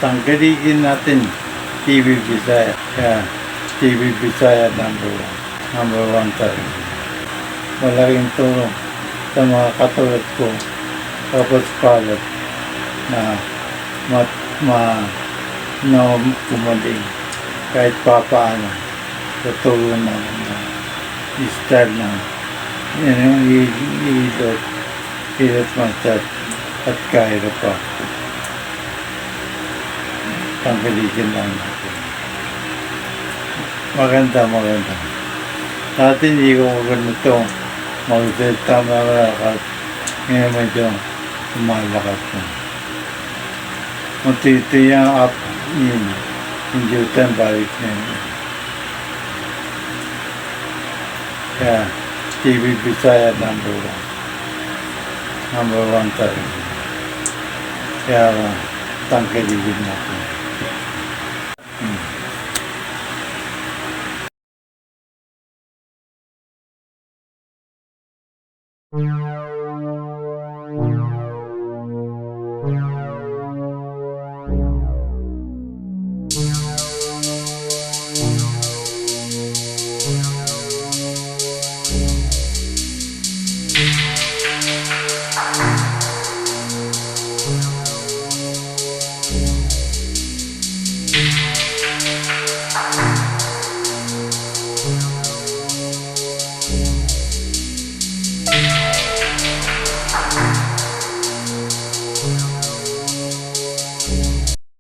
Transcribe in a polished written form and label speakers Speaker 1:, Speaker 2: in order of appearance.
Speaker 1: tanggalin natin TV Bisaya. Kaya TV Bisaya number one talaga. Malaking tulong sa mga katulad ko, tapos palat na kumaling kahit papaano sa tulong ng style ng hilot massage at chiropractic. Tanggalin lang natin. Maganda. Dati hindi ko ganito mag-delta malakas. Ngayon medyo lumalakas na. Matiti yung up hindi utan balik na yun. Kaya TV Bisaya number one talaga. Kaya tanggalin natin.